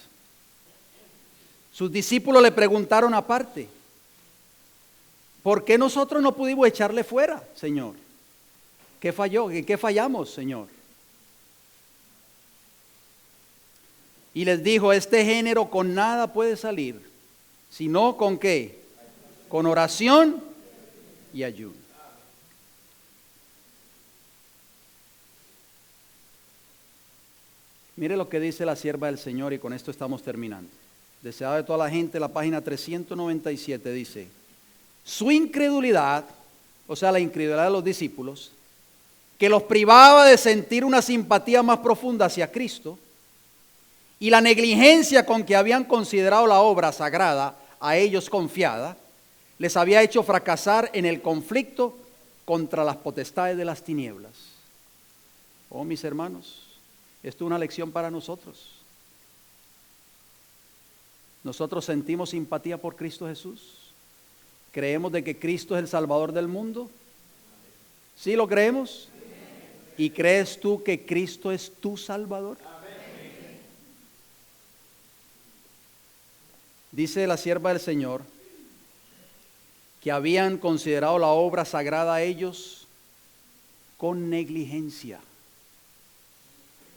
[SPEAKER 1] sus discípulos le preguntaron aparte: ¿por qué nosotros no pudimos echarle fuera, Señor? ¿Qué falló? ¿En qué fallamos, Señor? Y les dijo: este género con nada puede salir, sino con ¿qué? Con oración y ayuno. Mire lo que dice la sierva del Señor y con esto estamos terminando. Deseado de toda la gente, la página 397 dice: su incredulidad, o sea, la incredulidad de los discípulos, que los privaba de sentir una simpatía más profunda hacia Cristo, y la negligencia con que habían considerado la obra sagrada a ellos confiada, les había hecho fracasar en el conflicto contra las potestades de las tinieblas. Oh, mis hermanos, esto es una lección para nosotros. Nosotros sentimos simpatía por Cristo Jesús. ¿Creemos de que Cristo es el Salvador del mundo? ¿Sí lo creemos? ¿Y crees tú que Cristo es tu Salvador? Dice la sierva del Señor que habían considerado la obra sagrada a ellos con negligencia.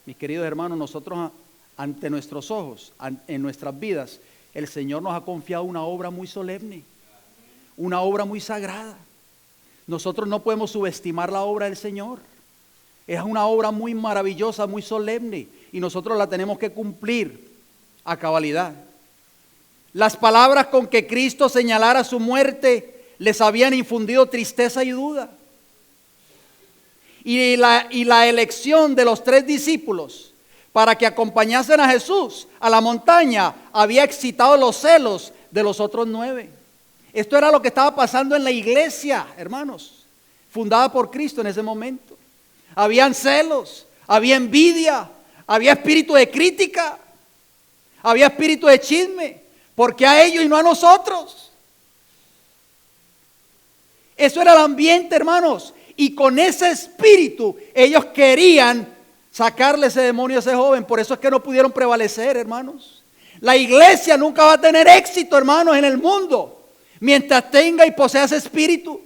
[SPEAKER 1] Mis queridos hermanos, nosotros ante nuestros ojos, en nuestras vidas, el Señor nos ha confiado una obra muy solemne, una obra muy sagrada. Nosotros no podemos subestimar la obra del Señor. Es una obra muy maravillosa, muy solemne, y nosotros la tenemos que cumplir a cabalidad. Las palabras con que Cristo señalara su muerte les habían infundido tristeza y duda. Y la elección de los 3 discípulos para que acompañasen a Jesús a la montaña había excitado los celos de los otros 9. Esto era lo que estaba pasando en la iglesia, hermanos, fundada por Cristo en ese momento. Habían celos, había envidia, había espíritu de crítica, había espíritu de chisme. ¿Por qué a ellos y no a nosotros? Eso era el ambiente, hermanos. Y con ese espíritu ellos querían sacarle ese demonio a ese joven. Por eso es que no pudieron prevalecer, hermanos. La iglesia nunca va a tener éxito, hermanos, en el mundo mientras tenga y posea ese espíritu.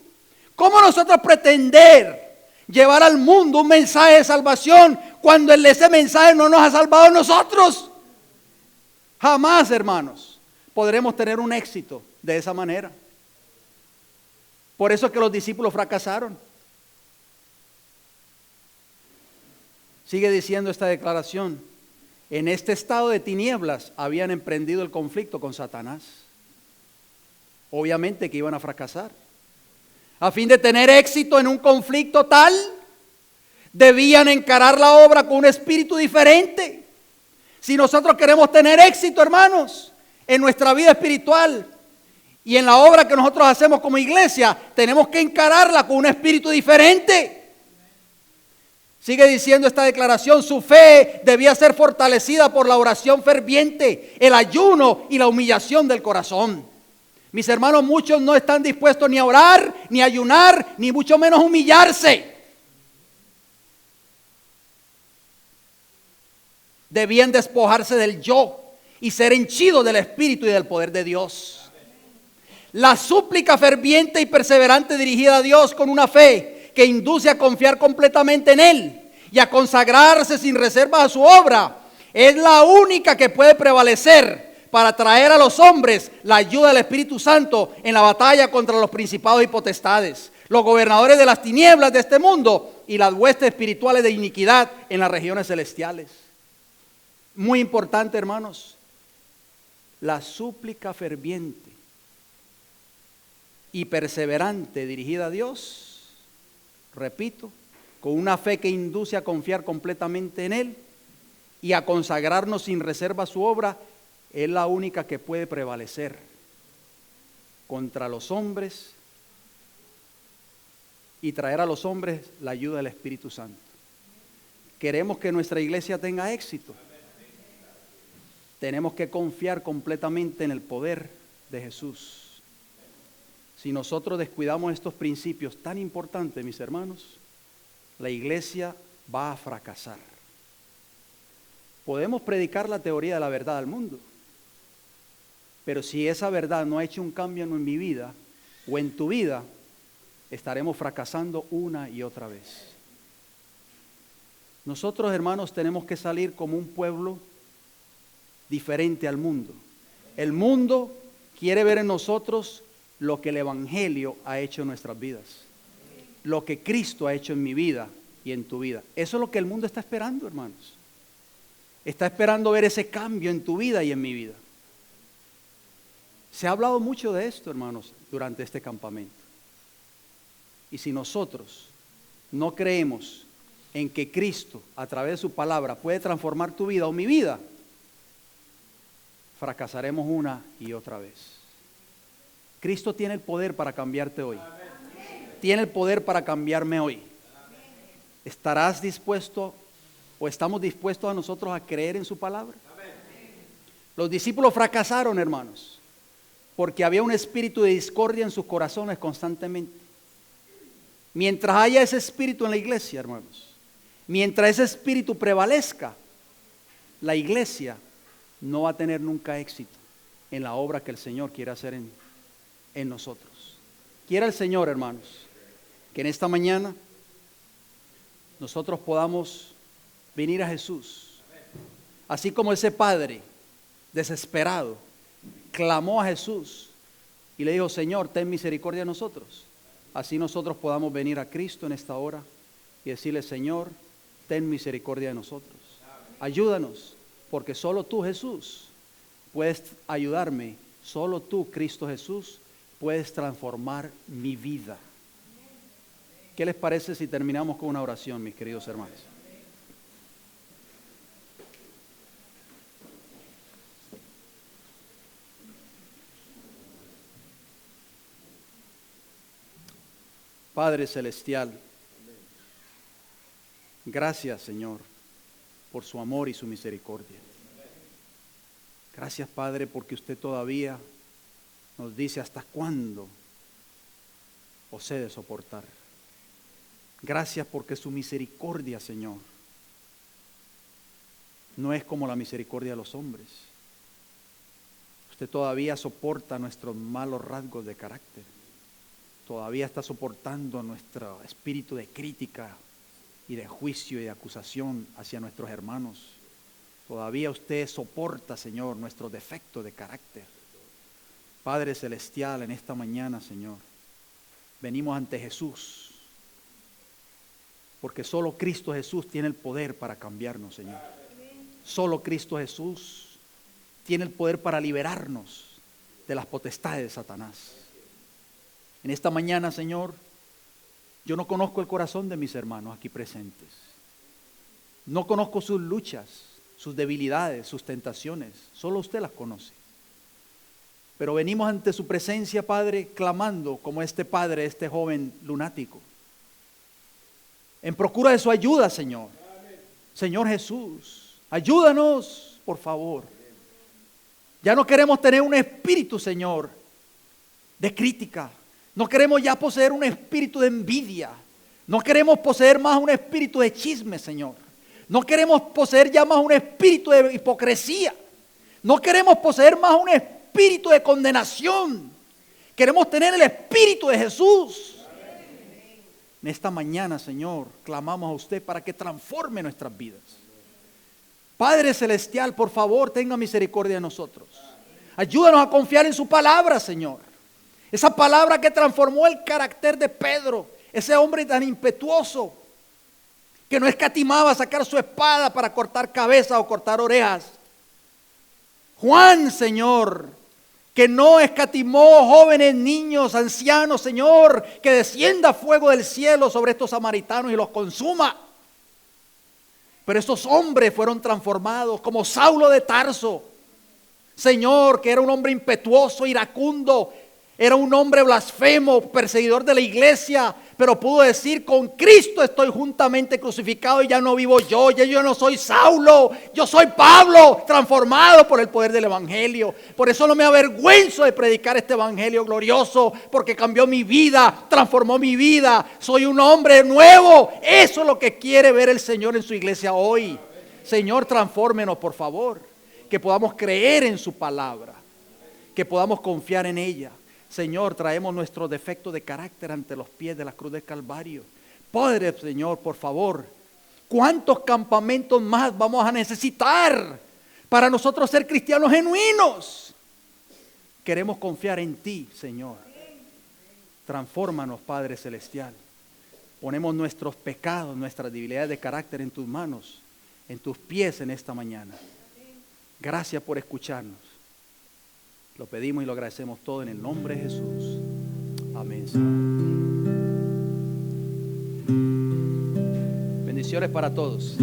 [SPEAKER 1] ¿Cómo nosotros pretender llevar al mundo un mensaje de salvación cuando ese mensaje no nos ha salvado a nosotros? Jamás, hermanos, podremos tener un éxito de esa manera. Por eso es que los discípulos fracasaron. Sigue diciendo esta declaración: en este estado de tinieblas habían emprendido el conflicto con Satanás. Obviamente que iban a fracasar. A fin de tener éxito en un conflicto tal, debían encarar la obra con un espíritu diferente. Si nosotros queremos tener éxito, hermanos, en nuestra vida espiritual y en la obra que nosotros hacemos como iglesia, tenemos que encararla con un espíritu diferente. Sigue diciendo esta declaración: su fe debía ser fortalecida por la oración ferviente, el ayuno y la humillación del corazón. Mis hermanos, muchos no están dispuestos ni a orar, ni a ayunar, ni mucho menos humillarse. Debían despojarse del yo y ser henchidos del Espíritu y del poder de Dios. La súplica ferviente y perseverante dirigida a Dios con una fe que induce a confiar completamente en Él y a consagrarse sin reservas a su obra es la única que puede prevalecer para traer a los hombres la ayuda del Espíritu Santo en la batalla contra los principados y potestades, los gobernadores de las tinieblas de este mundo y las huestes espirituales de iniquidad en las regiones celestiales. Muy importante, hermanos, la súplica ferviente y perseverante dirigida a Dios, repito, con una fe que induce a confiar completamente en Él y a consagrarnos sin reserva a su obra, es la única que puede prevalecer contra los hombres y traer a los hombres la ayuda del Espíritu Santo. Queremos que nuestra iglesia tenga éxito. Tenemos que confiar completamente en el poder de Jesús. Si nosotros descuidamos estos principios tan importantes, mis hermanos, la iglesia va a fracasar. Podemos predicar la teoría de la verdad al mundo, pero si esa verdad no ha hecho un cambio en mi vida o en tu vida, estaremos fracasando una y otra vez. Nosotros, hermanos, tenemos que salir como un pueblo diferente al mundo. El mundo quiere ver en nosotros lo que el Evangelio ha hecho en nuestras vidas, lo que Cristo ha hecho en mi vida y en tu vida. Eso es lo que el mundo está esperando, hermanos. está esperando ver ese cambio en tu vida y en mi vida. Se ha hablado mucho de esto, hermanos, durante este campamento. Y si nosotros no creemos en que Cristo, a través de su palabra, puede transformar tu vida o mi vida, fracasaremos una y otra vez. Cristo tiene el poder para cambiarte hoy. Tiene el poder para cambiarme hoy. ¿Estarás dispuesto o estamos dispuestos a nosotros a creer en su palabra? Los discípulos fracasaron, hermanos, porque había un espíritu de discordia en sus corazones constantemente. Mientras haya ese espíritu en la iglesia, hermanos, mientras ese espíritu prevalezca, la iglesia no va a tener nunca éxito en la obra que el Señor quiere hacer en nosotros. Quiera el Señor, hermanos, que en esta mañana nosotros podamos venir a Jesús, así como ese padre desesperado clamó a Jesús y le dijo: Señor, ten misericordia de nosotros. Así nosotros podamos venir a Cristo en esta hora y decirle: Señor, ten misericordia de nosotros. Ayúdanos, porque solo tú, Jesús, puedes ayudarme. Solo tú, Cristo Jesús, puedes transformar mi vida. ¿Qué les parece si terminamos con una oración, mis queridos hermanos? Padre Celestial, gracias, Señor, por su amor y su misericordia. Gracias, Padre, porque usted todavía nos dice: ¿hasta cuándo os he de soportar? Gracias porque su misericordia, Señor, no es como la misericordia de los hombres. Usted todavía soporta nuestros malos rasgos de carácter. Todavía está soportando nuestro espíritu de crítica y de juicio y de acusación hacia nuestros hermanos. Todavía usted soporta, Señor, nuestros defectos de carácter. Padre Celestial, en esta mañana, Señor, venimos ante Jesús, porque solo Cristo Jesús tiene el poder para cambiarnos, Señor. Solo Cristo Jesús tiene el poder para liberarnos de las potestades de Satanás. En esta mañana, Señor, yo no conozco el corazón de mis hermanos aquí presentes. No conozco sus luchas, sus debilidades, sus tentaciones. Solo usted las conoce. Pero venimos ante su presencia, Padre, clamando como este padre, este joven lunático, en procura de su ayuda, Señor. Señor Jesús, ayúdanos, por favor. Ya no queremos tener un espíritu, Señor, de crítica. No queremos ya poseer un espíritu de envidia. No queremos poseer más un espíritu de chisme, Señor. No queremos poseer ya más un espíritu de hipocresía. No queremos poseer más un espíritu de condenación. Queremos tener el espíritu de Jesús. En esta mañana, Señor, clamamos a usted para que transforme nuestras vidas. Padre Celestial, por favor, tenga misericordia de nosotros. Ayúdanos a confiar en su palabra, Señor. Esa palabra que transformó el carácter de Pedro, ese hombre tan impetuoso, que no escatimaba sacar su espada para cortar cabezas o cortar orejas. Juan, Señor, que no escatimó jóvenes, niños, ancianos, Señor, que descienda fuego del cielo sobre estos samaritanos y los consuma. Pero estos hombres fueron transformados, como Saulo de Tarso, Señor, que era un hombre impetuoso, iracundo, era un hombre blasfemo, perseguidor de la iglesia, pero pudo decir: con Cristo estoy juntamente crucificado y ya no vivo yo, ya yo no soy Saulo, yo soy Pablo, transformado por el poder del evangelio. Por eso no me avergüenzo de predicar este evangelio glorioso, porque cambió mi vida, transformó mi vida, soy un hombre nuevo. Eso es lo que quiere ver el Señor en su iglesia hoy. Señor, transfórmenos, por favor, que podamos creer en su palabra, que podamos confiar en ella. Señor, traemos nuestros defectos de carácter ante los pies de la cruz del Calvario. Padre, Señor, por favor, ¿cuántos campamentos más vamos a necesitar para nosotros ser cristianos genuinos? Queremos confiar en ti, Señor. Transfórmanos, Padre Celestial. Ponemos nuestros pecados, nuestras debilidades de carácter en tus manos en tus pies en esta mañana. Gracias por escucharnos. Lo pedimos y lo agradecemos todo en el nombre de Jesús. Amén, Señor. Bendiciones para todos.